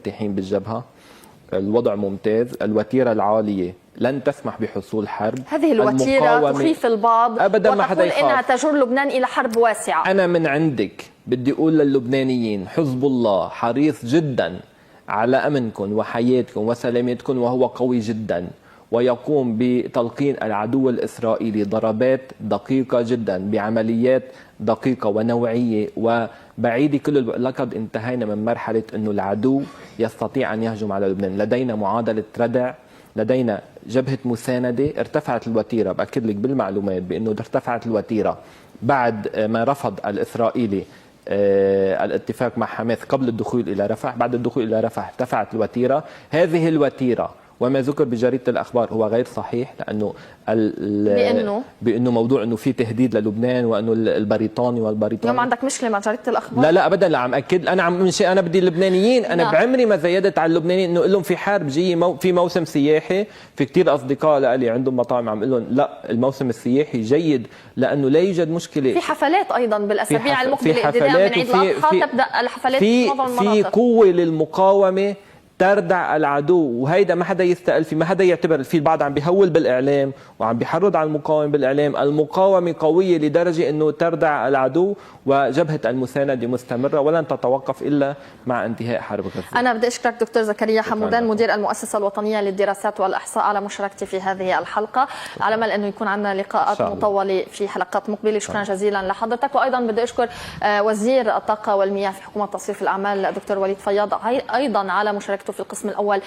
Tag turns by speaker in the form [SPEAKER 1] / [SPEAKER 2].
[SPEAKER 1] مرتاحين بالجبهة، الوضع ممتاز، الوتيرة العالية لن تسمح بحصول حرب.
[SPEAKER 2] هذه الوتيرة تخيف البعض
[SPEAKER 1] أبدا ما حدا
[SPEAKER 2] وتقول إنها تجر لبنان إلى حرب واسعة.
[SPEAKER 1] أنا من عندك بدي أقول للبنانيين حزب الله حريص جدا على أمنكم وحياتكم وسلامتكم، وهو قوي جدا ويقوم بتلقين العدو الإسرائيلي ضربات دقيقة جدا بعمليات دقيقة ونوعية وبعيدة كل لقد انتهينا من مرحلة أنه العدو يستطيع أن يهجم على لبنان. لدينا معادلة ردع، لدينا جبهة مساندة. ارتفعت الوتيرة، بأكد لك بالمعلومات بأنه ارتفعت الوتيرة بعد ما رفض الإسرائيلي الاتفاق مع حماس قبل الدخول إلى رفح. بعد الدخول إلى رفح ارتفعت الوتيرة. هذه الوتيرة وما ذكر بجريدة الأخبار هو غير صحيح، لأنه بأنه موضوع أنه في تهديد للبنان وأنه البريطاني والبريطاني.
[SPEAKER 2] اليوم عندك مشكلة مع جريدة الأخبار؟
[SPEAKER 1] لا أبدا، لا عم أكد. أنا بدي اللبنانيين، أنا بعمري ما زيدت على اللبنانيين إنه لهم في حرب جاي في موسم سياحي. في كثير أصدقاء لي عندهم مطاعم عم أقول لهم لا، الموسم السياحي جيد لأنه لا يوجد مشكلة.
[SPEAKER 2] في حفلات أيضا بالأسابيع المقبلة ابتداء من عيد الأضحى تبدأ الحفلات في معظم المناطق.
[SPEAKER 1] في قوة للمقاومة تردع العدو، وهيدا ما حدا يستقل فيه، ما حدا يعتبر. في البعض عم بيهول بالاعلام وعم بيحرض على المقاومه بالاعلام. المقاومه قويه لدرجه انه تردع العدو، وجبهه المسانده مستمره ولن تتوقف الا مع انتهاء حرب غزه.
[SPEAKER 2] انا بدي اشكرك دكتور زكريا حمودان مدير المؤسسه الوطنيه للدراسات والاحصاء على مشاركتي في هذه الحلقه، على امل انه يكون عندنا لقاءات مطوله في حلقات مقبله. شكرا جزيلا لحضرتك. وايضا بدي اشكر وزير الطاقه والمياه في حكومه تصريف الاعمال دكتور وليد فياض ايضا على مشاركته في القسم الأول